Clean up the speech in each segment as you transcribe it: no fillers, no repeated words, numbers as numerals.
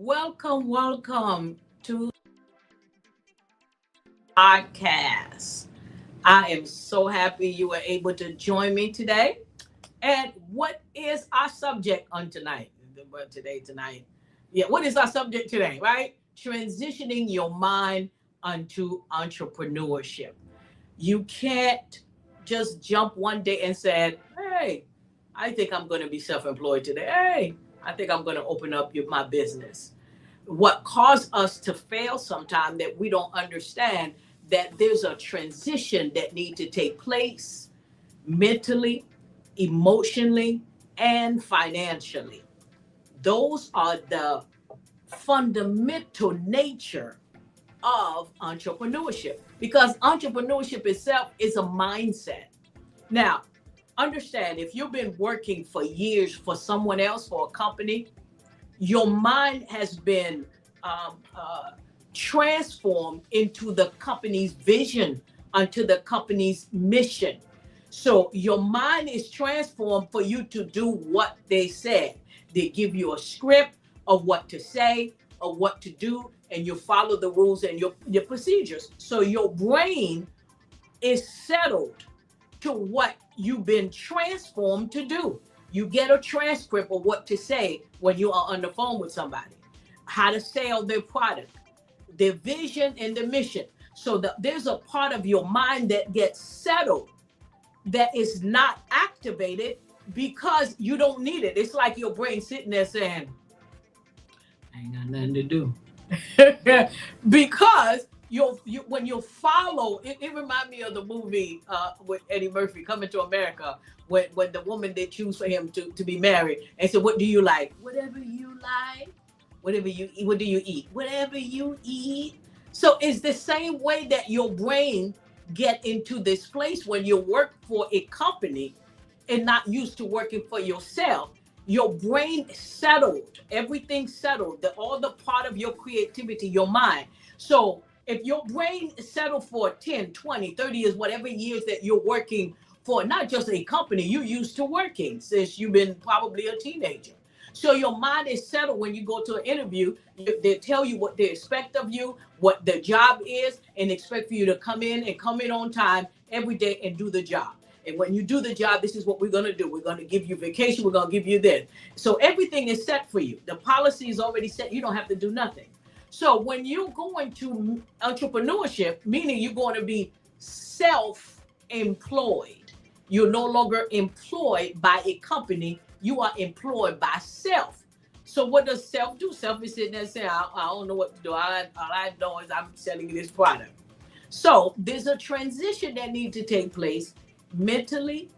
Welcome to podcast. I am so happy you were able to join me today. And what is our subject on tonight? Well, tonight. Yeah, what is our subject today, right? Transitioning your mind onto entrepreneurship. You can't just jump one day and say, hey, I think I'm going to be self-employed today. Hey, I think I'm going to open up my business. What caused us to fail sometimes that we don't understand that there's a transition that need to take place mentally, emotionally, and financially. Those are the fundamental nature of entrepreneurship because entrepreneurship itself is a mindset. Now, understand if you've been working for years for someone else, for a company, your mind has been um, uh, transformed into the company's vision, onto the company's mission. So your mind is transformed for you to do what they said. They give you a script of what to say, of what to do, and you follow the rules and your procedures. So your brain is settled to what you've been transformed to do. You get a transcript of what to say when you are on the phone with somebody, how to sell their product, their vision and the mission. So there's a part of your mind that gets settled that is not activated because you don't need it. It's like your brain sitting there saying, I ain't got nothing to do. Because you when you follow it reminds me of the movie with Eddie Murphy, Coming to America, when the woman they choose for him to be married and said, what do you like? Whatever you like. Whatever you eat. What do you eat? Whatever you eat. So it's the same way that your brain get into this place when you work for a company and not used to working for yourself. Your brain settled, everything settled, all the part of your creativity, your mind. So if your brain settled for 10, 20, 30 years, whatever years that you're working for, not just a company, you're used to working since you've been probably a teenager. So your mind is settled when you go to an interview. They tell you what they expect of you, what the job is, and expect for you to come in and come in on time every day and do the job. And when you do the job, this is what we're going to do. We're going to give you vacation. We're going to give you this. So everything is set for you. The policy is already set. You don't have to do nothing. So when you're going to entrepreneurship, meaning you're going to be self-employed, you're no longer employed by a company. You are employed by self. So what does self do? Self is sitting there saying, I don't know what to do. All I know is I'm selling you this product. So there's a transition that needs to take place mentally,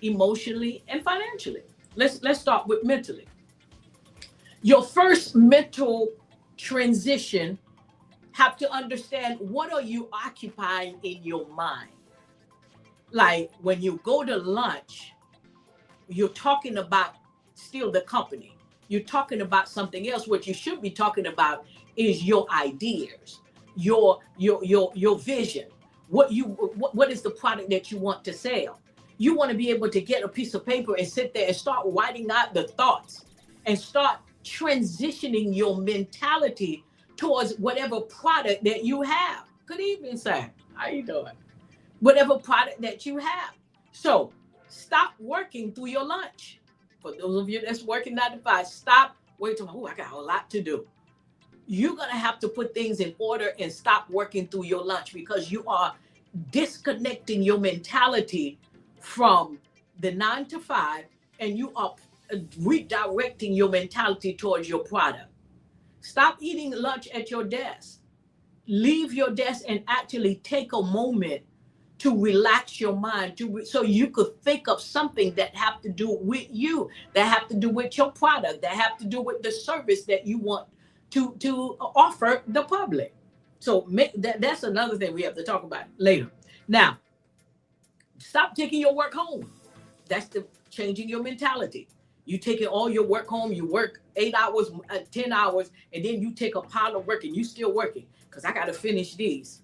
emotionally, and financially. Let's start with mentally. Your first mental transition have to understand what are you occupying in your mind. Like when you go to lunch, you're talking about still the company. You're talking about something else. What you should be talking about is your ideas, your vision. What is the product that you want to sell? You want to be able to get a piece of paper and sit there and start writing out the thoughts and start transitioning your mentality towards whatever product that you have. Good evening, sir. How you doing? Whatever product that you have. So stop working through your lunch. For those of you that's working 9 to 5, stop waiting. Oh, I got a lot to do. You're going to have to put things in order and stop working through your lunch because you are disconnecting your mentality from the 9 to 5 and you are redirecting your mentality towards your product. Stop eating lunch at your desk. Leave your desk and actually take a moment to relax your mind so you could think of something that have to do with you, that have to do with your product, that have to do with the service that you want to offer the public. So that's another thing we have to talk about later. Now, stop taking your work home. That's the changing your mentality. You taking all your work home, you work 8 hours, 10 hours, and then you take a pile of work and you still working because I got to finish these.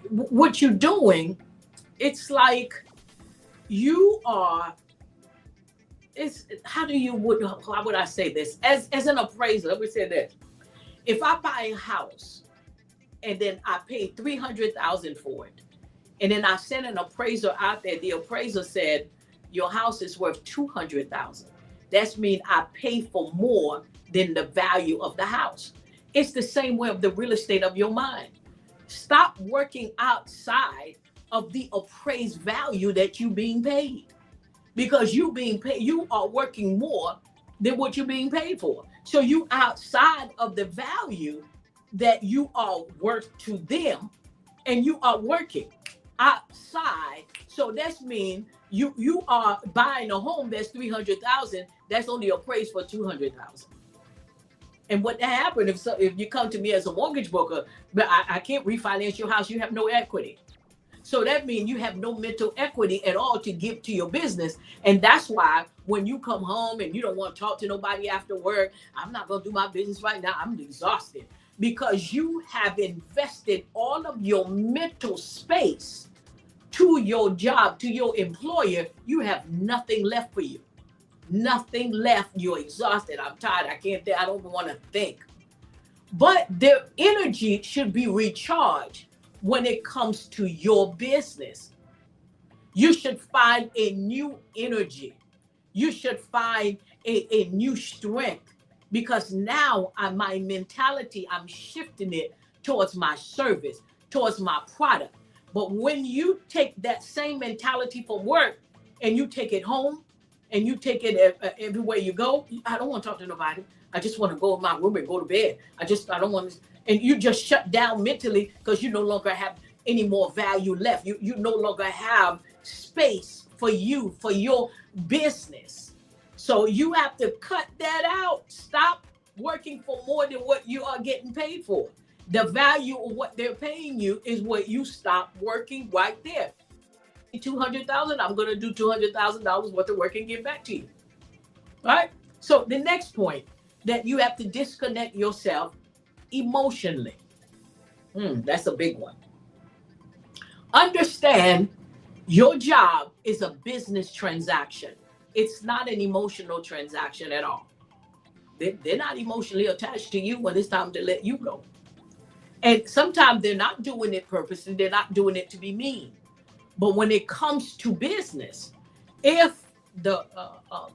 What you're doing, it's like you are it's how do you would how would I say this? As an appraiser, let me say this. If I buy a house and then I pay 300,000 for it, and then I sent an appraiser out there, the appraiser said your house is worth 200,000. That's mean I pay for more than the value of the house. It's the same way of the real estate of your mind. Stop working outside of the appraised value that you being paid, because you being paid, you are working more than what you're being paid for. So you outside of the value that you are worth to them, and you are working outside. So that's mean you are buying a home that's 300,000, that's only appraised for 200,000. And what that happened if you come to me as a mortgage broker, but I can't refinance your house, you have no equity. So that means you have no mental equity at all to give to your business. And that's why when you come home and you don't want to talk to nobody after work, I'm not going to do my business right now, I'm exhausted. Because you have invested all of your mental space to your job, to your employer, you have nothing left for you. Nothing left. You're exhausted. I'm tired. I can't think. I don't want to think. But their energy should be recharged when it comes to your business. You should find a new energy. You should find a new strength, because now my mentality, I'm shifting it towards my service, towards my product. But when you take that same mentality from work and you take it home and you take it everywhere you go, I don't want to talk to nobody. I just want to go in my room and go to bed. I don't want to. And you just shut down mentally because you no longer have any more value left. You no longer have space for you, for your business. So you have to cut that out. Stop working for more than what you are getting paid for. The value of what they're paying you is what you stop working right there. 200,000, I'm going to do $200,000 worth of work and give back to you. All right. So the next point, that you have to disconnect yourself emotionally. That's a big one. Understand your job is a business transaction. It's not an emotional transaction at all. They're not emotionally attached to you when it's time to let you go. And sometimes they're not doing it purposely. They're not doing it to be mean. But when it comes to business, if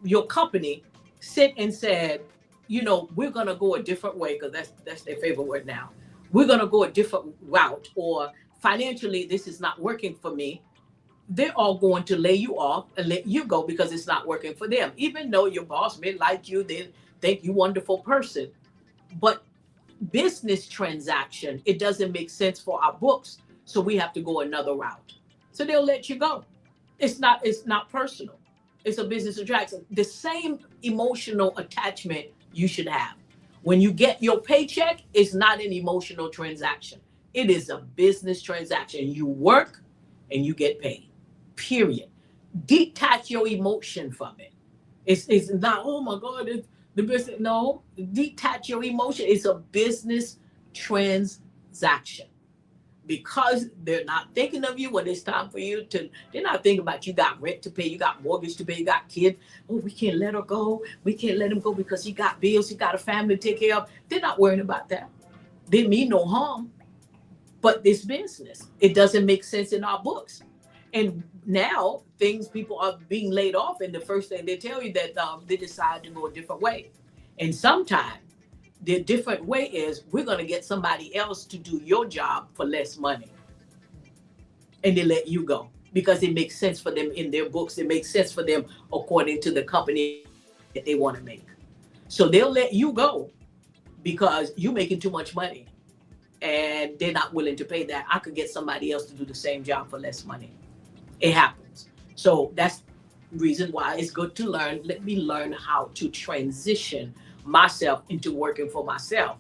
your company sit and said, we're going to go a different way, because that's their favorite word now. We're going to go a different route, or financially, this is not working for me. They're all going to lay you off and let you go because it's not working for them. Even though your boss may like you, they think you're a wonderful person. But business transaction, it doesn't make sense for our books. So we have to go another route. So they'll let you go. It's not personal. It's a business transaction. The same emotional attachment you should have. When you get your paycheck, it's not an emotional transaction. It is a business transaction. You work and you get paid. Period. Detach your emotion from it. It's not, oh my God, it's the business. No, detach your emotion. It's a business transaction. Because they're not thinking of you when it's time for you to, they're not thinking about you got rent to pay, you got mortgage to pay, you got kids. Oh, we can't let her go. We can't let him go because he got bills, he got a family to take care of. They're not worrying about that. They mean no harm. But this business, it doesn't make sense in our books. And now people are being laid off, and the first thing they tell you that they decide to go a different way. And sometimes the different way is, we're going to get somebody else to do your job for less money. And they let you go because it makes sense for them in their books. It makes sense for them according to the company that they want to make. So they'll let you go because you're making too much money and they're not willing to pay that. I could get somebody else to do the same job for less money. It happens. So that's the reason why it's good to learn. Let me learn how to transition myself into working for myself,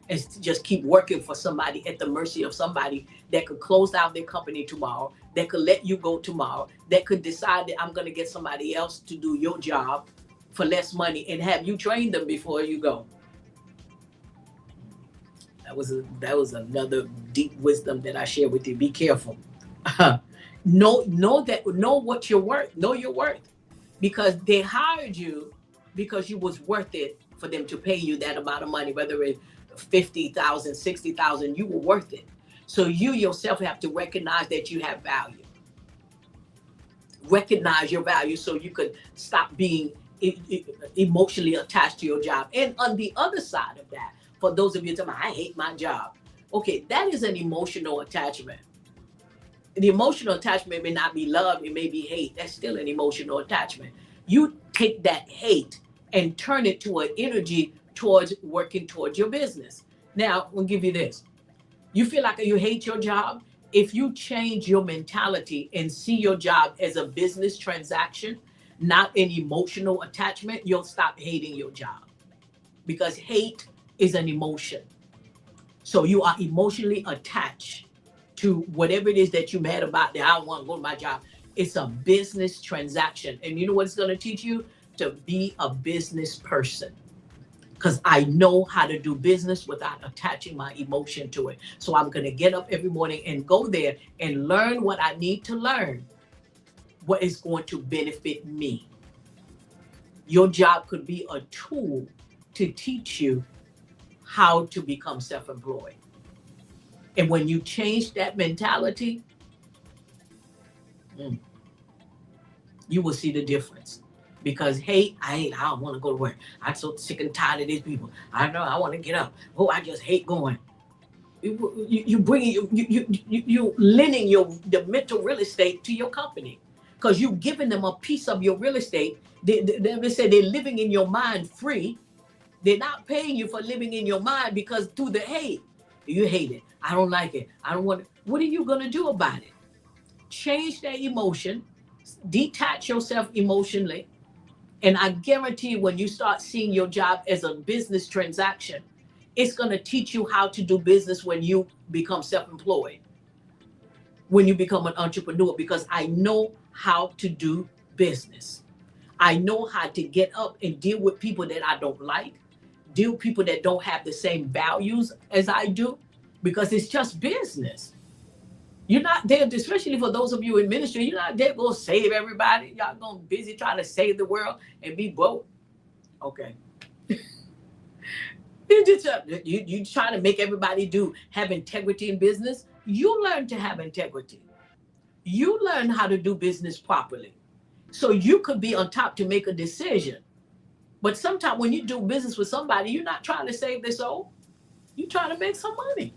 and just keep working for somebody at the mercy of somebody that could close down their company tomorrow, that could let you go tomorrow, that could decide that I'm going to get somebody else to do your job for less money and have you train them before you go. That was another deep wisdom that I share with you. Be careful. Know what you're worth. Know your worth. because they hired you because you was worth it for them to pay you that amount of money, whether it's 50,000, 60,000, you were worth it. So you yourself have to recognize that you have value. Recognize your value so you could stop being emotionally attached to your job. And on the other side of that, for those of you talking about, I hate my job. Okay, that is an emotional attachment. The emotional attachment may not be love, it may be hate. That's still an emotional attachment. You take that hate and turn it to an energy towards working towards your business. Now, I'll give you this. You feel like you hate your job? If you change your mentality and see your job as a business transaction, not an emotional attachment, you'll stop hating your job. Because hate is an emotion. So you are emotionally attached to whatever it is that you're mad about, that I don't want to go to my job. It's a business transaction. And you know what it's going to teach you? To be a business person. Because I know how to do business without attaching my emotion to it. So I'm going to get up every morning and go there and learn what I need to learn, what is going to benefit me. Your job could be a tool to teach you how to become self-employed. And when you change that mentality, you will see the difference. Because hate, I don't want to go to work. I'm so sick and tired of these people. I know I want to get up. Oh, I just hate going. You lending the mental real estate to your company, because you've given them a piece of your real estate. They say they're living in your mind free. They're not paying you for living in your mind because through the hate. You hate it. I don't like it. I don't want it. What are you going to do about it? Change that emotion. Detach yourself emotionally. And I guarantee you, when you start seeing your job as a business transaction, it's going to teach you how to do business when you become self-employed, when you become an entrepreneur, because I know how to do business. I know how to get up and deal with people that I don't like, deal with people that don't have the same values as I do, because it's just business. You're not there, especially for those of you in ministry, you're not there going to save everybody. Y'all going busy trying to save the world and be broke. Okay. You trying to make everybody have integrity in business. You learn to have integrity. You learn how to do business properly. So you could be on top to make a decision. But sometimes when you do business with somebody, you're not trying to save their soul. You're trying to make some money.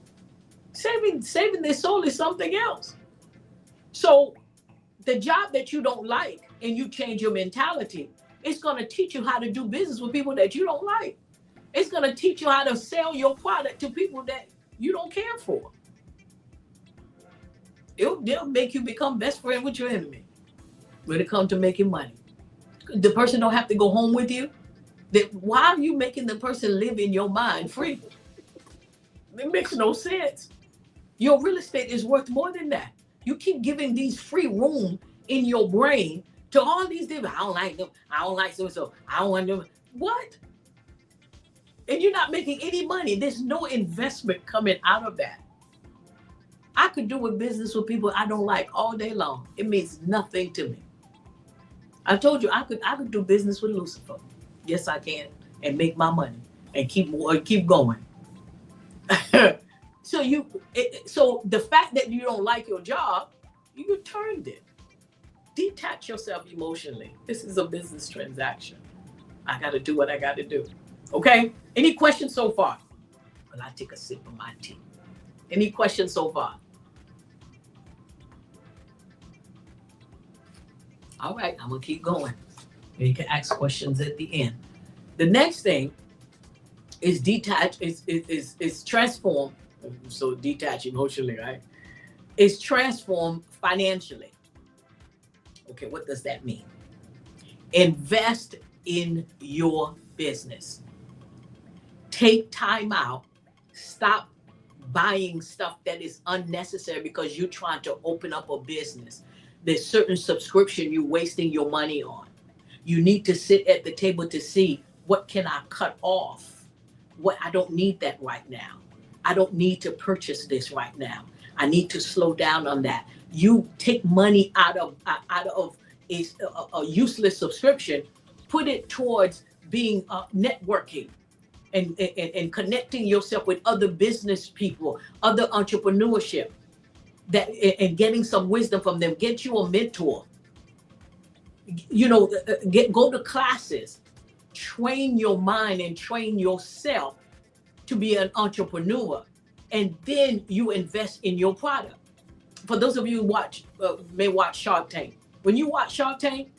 Saving their soul is something else. So the job that you don't like and you change your mentality, it's going to teach you how to do business with people that you don't like. It's going to teach you how to sell your product to people that you don't care for. They'll make you become best friend with your enemy when it comes to making money. The person don't have to go home with you. Why are you making the person live in your mind free? It makes no sense. Your real estate is worth more than that. You keep giving these free room in your brain to all these different, I don't like them. I don't like so-and-so. I don't want them. What? And you're not making any money. There's no investment coming out of that. I could do a business with people I don't like all day long. It means nothing to me. I told you I could do business with Lucifer. Yes, I can, and make my money and keep going. So the fact that you don't like your job, you turned it. Detach yourself emotionally. This is a business transaction. I got to do what I got to do. Okay? Any questions so far? Well, I take a sip of my tea. Any questions so far? All right, I'm going to keep going. And you can ask questions at the end. The next thing is detach, is transform. So detach emotionally, right? Is transform financially. Okay, what does that mean? Invest in your business. Take time out. Stop buying stuff that is unnecessary because you're trying to open up a business. There's certain subscription you're wasting your money on. You need to sit at the table to see, what can I cut off? What I don't need that right now. I don't need to purchase this right now. I need to slow down on that. You take money out of a useless subscription. Put it towards being networking and connecting yourself with other business people, other entrepreneurship, that and getting some wisdom from them. Get you a mentor. Go to classes, train your mind and train yourself to be an entrepreneur, and then you invest in your product. For those of you who may watch Shark Tank, when you watch Shark Tank,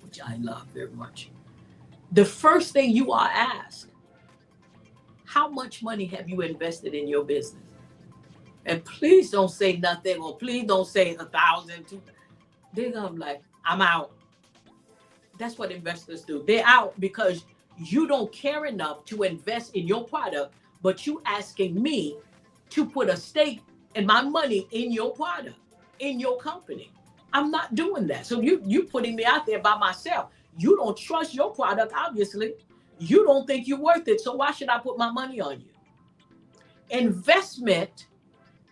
which I love very much, the first thing you are asked, how much money have you invested in your business? And please don't say nothing, or please don't say 1,000, 2,000. They're gonna be like, I'm out. That's what investors do. They're out because you don't care enough to invest in your product, but you asking me to put a stake in my money in your product, in your company. I'm not doing that. So you putting me out there by myself. You don't trust your product, obviously. You don't think you're worth it. So why should I put my money on you? Investment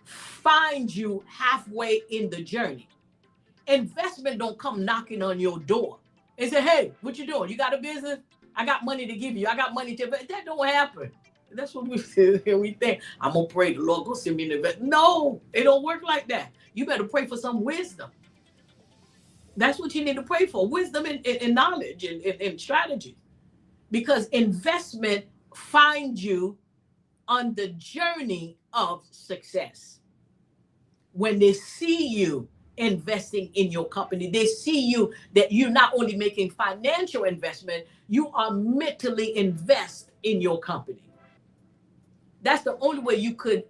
finds you halfway in the journey. Investment don't come knocking on your door and say, hey, what you doing? You got a business? I got money to give you. I got money to, but that don't happen. That's what we think. I'm going to pray the Lord, go send me an investment. No, it don't work like that. You better pray for some wisdom. That's what you need to pray for, wisdom and knowledge and strategy. Because investment finds you on the journey of success. When they see you investing in your company, they see you that you're not only making financial investment, you are mentally invest in your company. That's the only way you could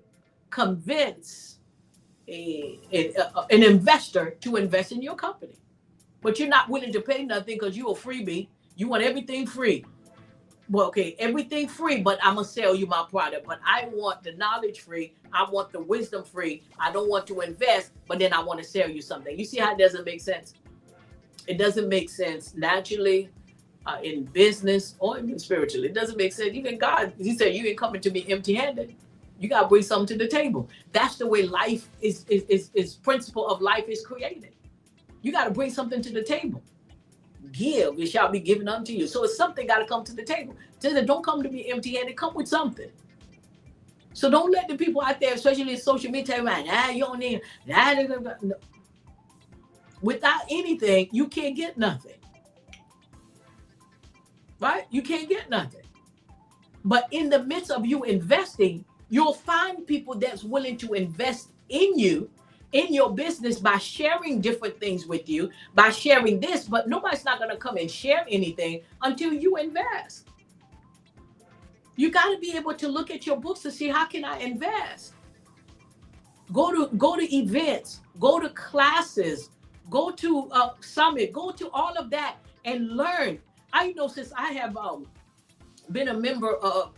convince an investor to invest in your company. But you're not willing to pay nothing because you're a freebie. You want everything free. Well, okay, everything free, but I'm going to sell you my product. But I want the knowledge free. I want the wisdom free. I don't want to invest, but then I want to sell you something. You see how it doesn't make sense? It doesn't make sense naturally in business or even spiritually. It doesn't make sense. Even God, he said, you ain't coming to me empty-handed. You got to bring something to the table. That's the way life is principle of life is created. You got to bring something to the table. Give, it shall be given unto you. So it's something got to come to the table. Don't come to me empty-handed. Come with something. So don't let the people out there, especially in social media, tell you, you don't need that. No. Without anything, you can't get nothing. Right? You can't get nothing. But in the midst of you investing, you'll find people that's willing to invest in you, in your business, by sharing different things with you, by sharing this, but nobody's not going to come and share anything until you invest. You got to be able to look at your books to see, how can I invest? Go to events, go to classes, go to summit, go to all of that and learn. I know, since I have been a member of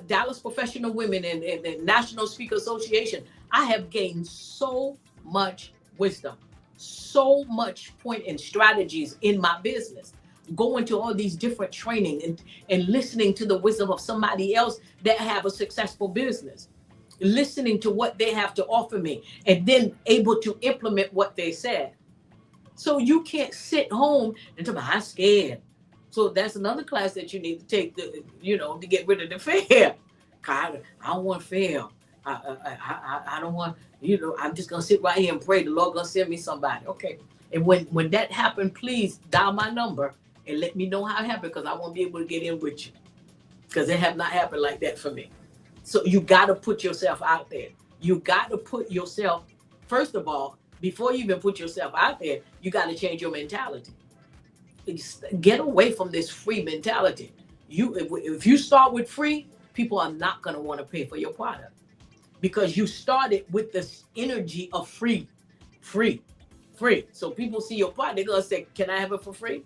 Dallas Professional Women and the National Speaker Association, I have gained so much wisdom, so much point and strategies in my business. Going to all these different training and listening to the wisdom of somebody else that have a successful business, listening to what they have to offer me, and then able to implement what they said. So you can't sit home and talk about, I'm scared. So that's another class that you need to take, to get rid of the fear. I don't want to fail. I don't want, I'm just going to sit right here and pray. The Lord going to send me somebody. Okay. And when that happened, please dial my number and let me know how it happened, because I won't be able to get in with you, because it have not happened like that for me. So you got to put yourself out there. You got to put yourself, first of all, before you even put yourself out there, you got to change your mentality. Get away from this free mentality. If you start with free, people are not going to want to pay for your product, because you started with this energy of free. So people see your product, they're going to say, can I have it for free?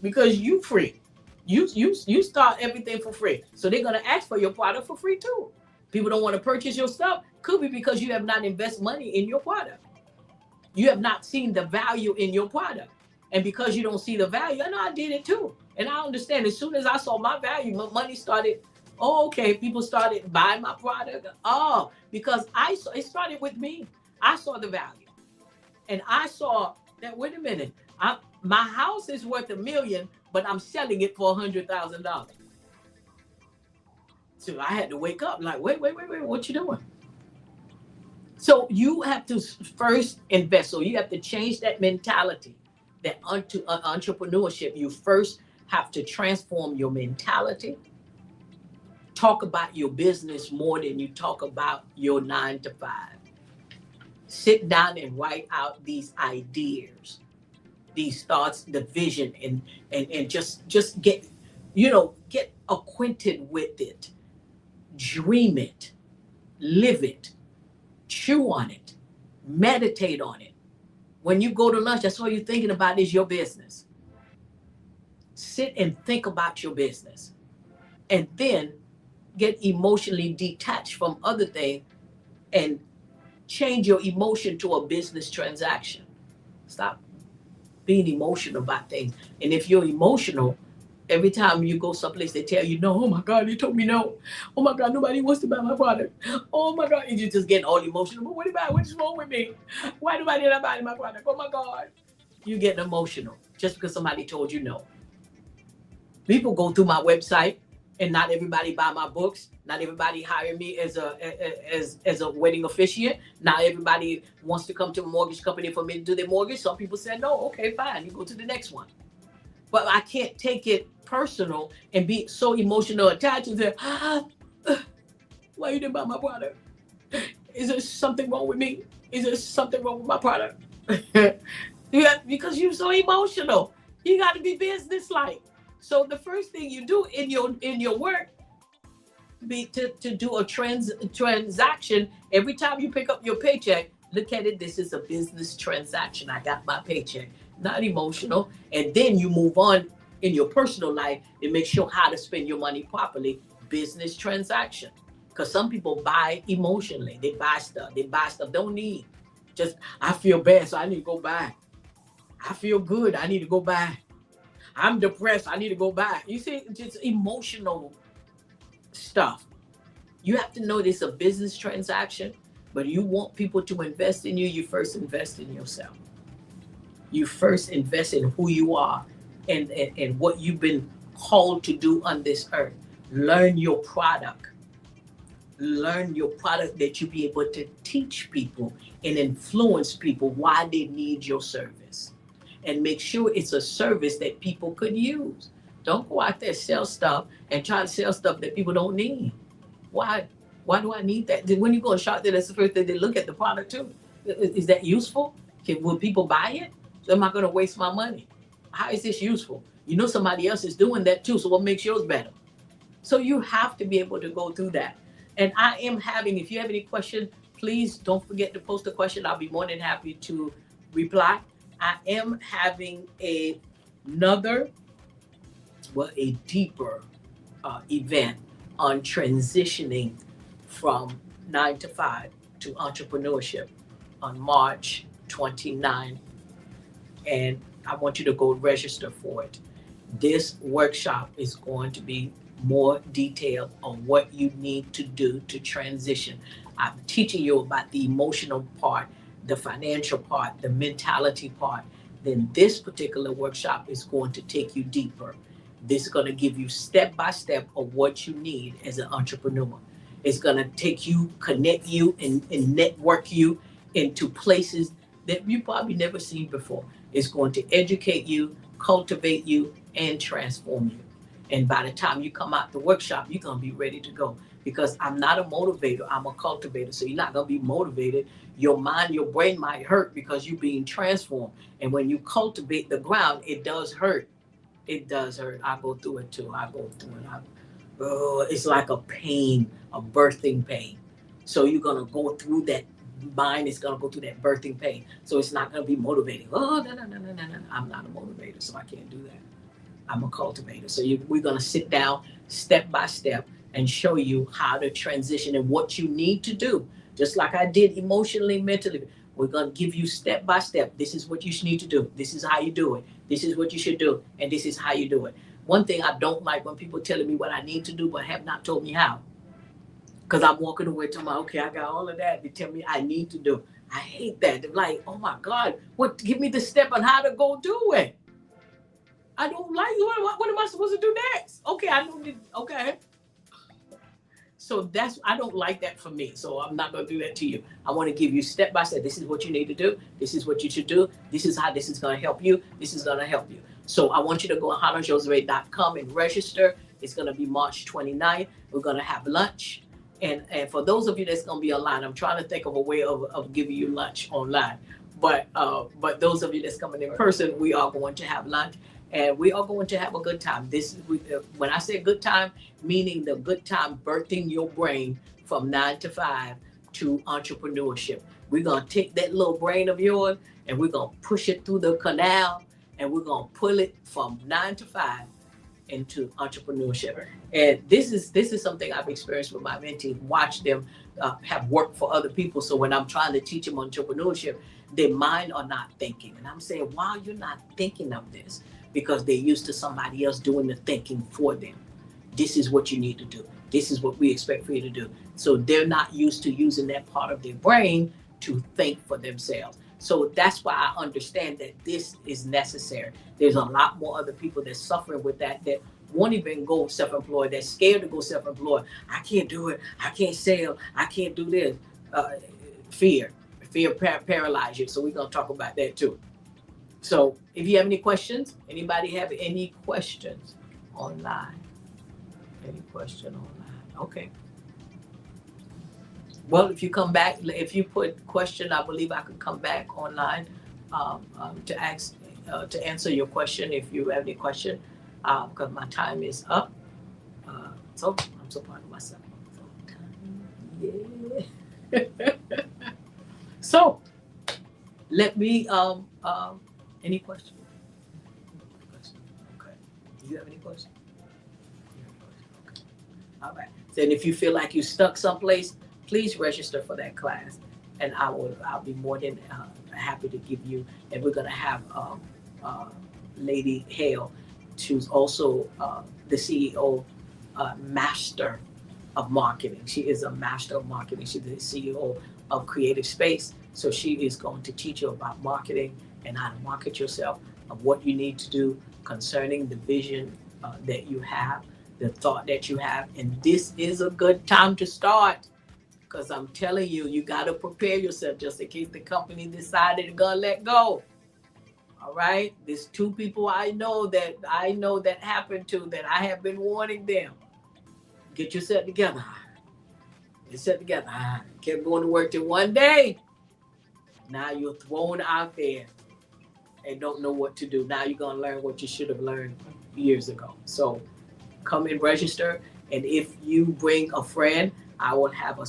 Because you free. You start everything for free. So they're going to ask for your product for free too. People don't want to purchase your stuff. Could be because you have not invested money in your product. You have not seen the value in your product. And because you don't see the value, I know I did it too. And I understand, as soon as I saw my value, my money started, people started buying my product. Because it started with me. I saw the value. And I saw that, wait a minute, My house is worth $1 million, but I'm selling it for $100,000. So I had to wake up like, wait, what you doing? So you have to first invest. So you have to change that mentality, that unto entrepreneurship. You first have to transform your mentality. Talk about your business more than you talk about your 9 to 5. Sit down and write out these ideas, these thoughts, the vision, and just get, get acquainted with it, dream it, live it, chew on it, meditate on it. When you go to lunch, that's all you're thinking about is your business. Sit and think about your business, and then get emotionally detached from other things and change your emotion to a business transaction. Stop being emotional about things. And if you're emotional, every time you go someplace, they tell you no. Oh my God, they told me no. Oh my God, nobody wants to buy my product. Oh my God, and you just getting all emotional. But what about what's wrong with me? Why nobody not buying my product? Oh my God, you getting emotional just because somebody told you no. People go through my website, and not everybody buy my books. Not everybody hire me as a wedding officiant. Not everybody wants to come to a mortgage company for me to do their mortgage. Some people say no. Okay, fine. You go to the next one. But I can't take it personal and be so emotional attached and say, why you didn't buy my product? Is there something wrong with me? Is there something wrong with my product? Yeah, because you're so emotional. You got to be business-like. So the first thing you do in your work be to do a transaction. Every time you pick up your paycheck, look at it. This is a business transaction. I got my paycheck, not emotional. And then you move on in your personal life and make sure how to spend your money properly. Business transaction. Because some people buy emotionally. They buy stuff. They buy stuff don't need. Just I feel bad, so I need to go buy. I feel good. I need to go buy. I'm depressed. I need to go buy. You see, just emotional stuff. You have to know it's a business transaction, but you want people to invest in you, you first invest in yourself. You first invest in who you are and what you've been called to do on this earth. Learn your product. Learn your product that you be able to teach people and influence people why they need your service. And make sure it's a service that people could use. Don't go out there sell stuff and try to sell stuff that people don't need. Why? Why do I need that? When you go and shop there, that's the first thing they look at the product too. Is that useful? Will people buy it? So am I going to waste my money? How is this useful? You know somebody else is doing that too. So what makes yours better? So you have to be able to go through that. And I am having, if you have any questions, please don't forget to post a question. I'll be more than happy to reply. I am having another, well, a deeper event on transitioning from 9 to 5 to entrepreneurship on March 29. And I want you to go register for it. This workshop is going to be more detailed on what you need to do to transition. I'm teaching you about the emotional part, the financial part, the mentality part. Then this particular workshop is going to take you deeper. This is going to give you step by step of what you need as an entrepreneur. It's going to take you, connect you, and network you into places that you probably never seen before. It's going to educate you, cultivate you, and transform you. And by the time you come out the workshop, you're going to be ready to go. Because I'm not a motivator, I'm a cultivator. So you're not going to be motivated. Your mind, your brain might hurt because you're being transformed. And when you cultivate the ground, it does hurt. It does hurt. I go through it too. I go through it. It's like a pain, a birthing pain. So you're going to go through that. Mind is going to go through that birthing pain. So it's not going to be motivating. Oh, no. I'm not a motivator, so I can't do that. I'm a cultivator. So we're going to sit down step by step and show you how to transition and what you need to do. Just like I did emotionally, mentally. We're going to give you step by step. This is what you need to do. This is how you do it. This is what you should do. And this is how you do it. One thing I don't like when people telling me what I need to do but have not told me how. Because I'm walking away talking about, okay, I got all of that. They tell me I need to do. I hate that. They're like, oh my God, give me the step on how to go do it. I don't like you. What am I supposed to do next? Okay, I know. Okay. So I don't like that for me. So I'm not going to do that to you. I want to give you step by step. This is what you need to do. This is what you should do. This is how this is going to help you. This is going to help you. So I want you to go to khannahjosué.com and register. It's going to be March 29th. We're going to have lunch. And for those of you that's going to be online, I'm trying to think of a way of giving you lunch online. But those of you that's coming in person, we are going to have lunch. And we are going to have a good time. When I say good time, meaning the good time birthing your brain from 9 to 5 to entrepreneurship. We're going to take that little brain of yours and we're going to push it through the canal and we're going to pull it from 9 to 5 into entrepreneurship. And this is something I've experienced with my mentees. Watch them have worked for other people. So when I'm trying to teach them entrepreneurship, their mind are not thinking. And I'm saying, wow, you're not thinking of this, because they're used to somebody else doing the thinking for them. This is what you need to do. This is what we expect for you to do. So they're not used to using that part of their brain to think for themselves. So that's why I understand that this is necessary. There's a lot more other people that's suffering with that won't even go self-employed. They're scared to go self-employed. I can't do it. I can't sell. I can't do this. Fear paralyzes you. So we're going to talk about that too. So if you have any questions, anybody have any questions online? Any question online? Okay. Well, if you come back, if you put question, I believe I could come back online to answer your question if you have any question, because my time is up. So I'm so proud of myself. Yeah. So let me any questions? Okay. Do you have any questions? Okay. All right. Then if you feel like you're stuck someplace, please register for that class, and I'll be more than happy to give you. And we're gonna have Lady Hale, who's also the CEO, master of marketing. She is a master of marketing. She's the CEO of Creative Space. So she is going to teach you about marketing and how to market yourself, of what you need to do concerning the vision that you have, the thought that you have. And this is a good time to start, because I'm telling you, you got to prepare yourself just in case the company decided to go let go. All right. There's 2 people I know that happened to, that I have been warning them. Get yourself together. Get yourself together. Kept going to work till one day. Now you're thrown out there and don't know what to do. Now you're going to learn what you should have learned years ago. So come and register. And if you bring a friend, I will have a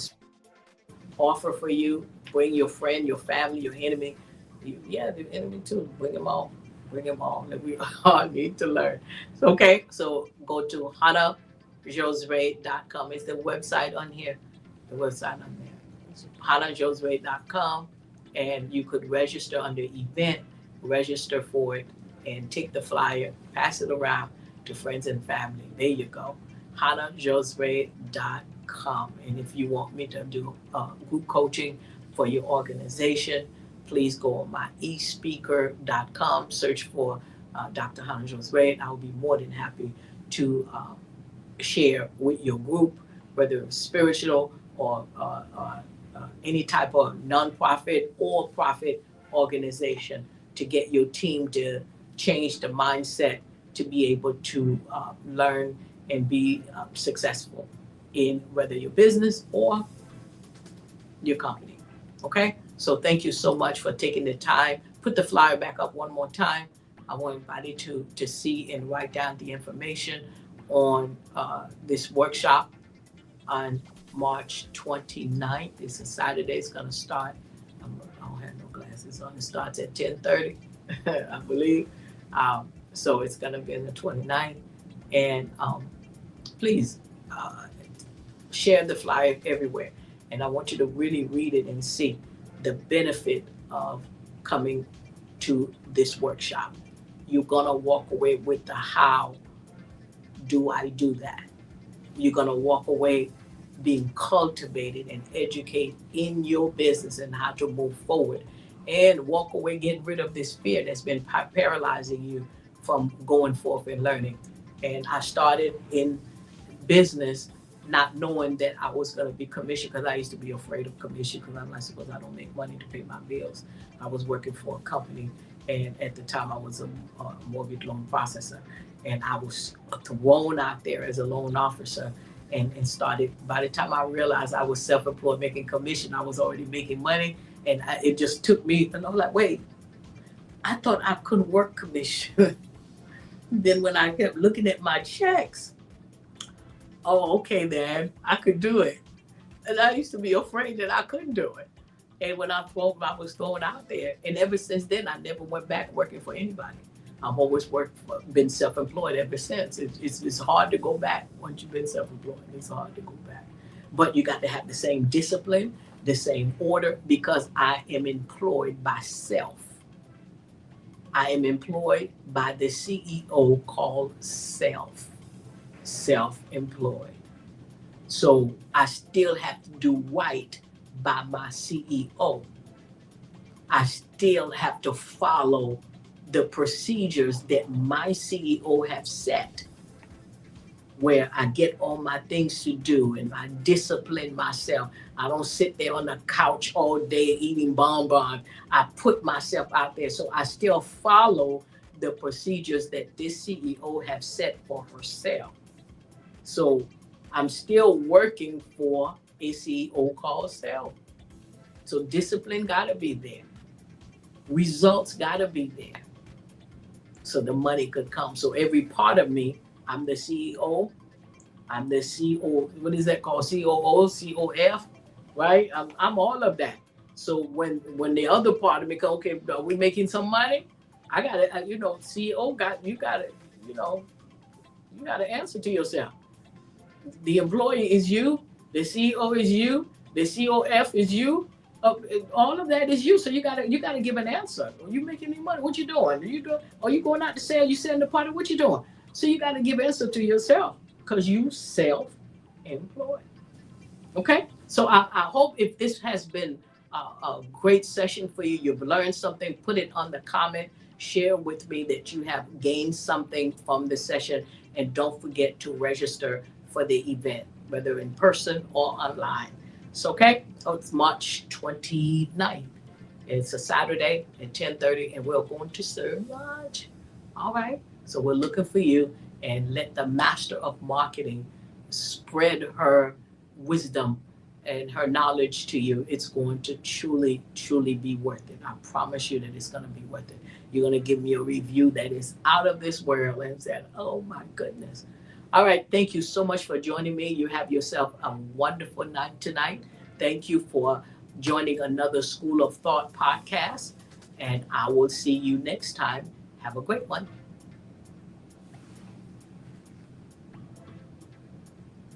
offer for you. Bring your friend, your family, your enemy. The enemy too. Bring them all. Bring them all. And we all need to learn. Okay, so go to khannahjosué.com. It's the website on here. The website on there. khannahjosué.com. And you could register under event, register for it, and take the flyer, pass it around to friends and family. There you go. khannahjosué.com. And if you want me to do group coaching for your organization, please go on my espeaker.com, search for Dr. Khannah Josué. I'll be more than happy to share with your group, whether it's spiritual or any type of nonprofit or profit organization, to get your team to change the mindset to be able to learn and be successful in whether your business or your company. Okay? So thank you so much for taking the time. Put the flyer back up one more time. I want everybody to see and write down the information on this workshop on March 29th. It's a Saturday. It's going to start. I don't have no glasses on. It starts at 10:30, I believe. So it's going to be on the 29th. And please share the flyer everywhere. And I want you to really read it and see the benefit of coming to this workshop. You're going to walk away with the how do I do that. You're going to walk away being cultivated and educated in your business and how to move forward, and walk away getting rid of this fear that's been paralyzing you from going forth and learning. And I started in business not knowing that I was going to be commissioned, because I used to be afraid of commission, because I'm like, suppose I don't make money to pay my bills. I was working for a company, and at the time I was a mortgage loan processor, and I was thrown out there as a loan officer, and started. By the time I realized I was self-employed making commission, I was already making money, and it just took me. And I'm like, wait, I thought I couldn't work commission. Then when I kept looking at my checks, oh, okay, then I could do it. And I used to be afraid that I couldn't do it. And when I was thrown out there. And ever since then, I never went back working for anybody. I've always been self-employed ever since. It's hard to go back once you've been self-employed. It's hard to go back. But you got to have the same discipline, the same order, because I am employed by self. I am employed by the CEO called self. Self-employed. So I still have to do right by my CEO. I still have to follow the procedures that my CEO have set, where I get all my things to do and I discipline myself. I don't sit there on the couch all day eating bonbons. I put myself out there. So I still follow the procedures that this CEO have set for herself. So I'm still working for a CEO called self. So discipline gotta be there. Results gotta be there. So the money could come. So every part of me, I'm the CEO. I'm the CEO. What is that called? COO, COF, right? I'm all of that. So when the other part of me comes, okay, are we making some money? I got it. CEO you got it. You got to answer to yourself. The employee is you. The CEO is you. The COF is you. All of that is you. So you gotta give an answer. Are you making any money? What you doing? Are you going out to sell? You selling the product? What you doing? So you gotta give answer to yourself, because you self-employed. Okay. So I hope if this has been a great session for you, you've learned something. Put it on the comment. Share with me that you have gained something from the session, and don't forget to register for the event, whether in person or online. So, okay, so it's March 29th. It's a Saturday at 10:30, and we're going to serve lunch. All right. So we're looking for you, and let the master of marketing spread her wisdom and her knowledge to you. It's going to truly, truly be worth it. I promise you that it's going to be worth it. You're going to give me a review that is out of this world and said, oh my goodness. All right. Thank you so much for joining me. You have yourself a wonderful night tonight. Thank you for joining another School of Thought podcast. And I will see you next time. Have a great one.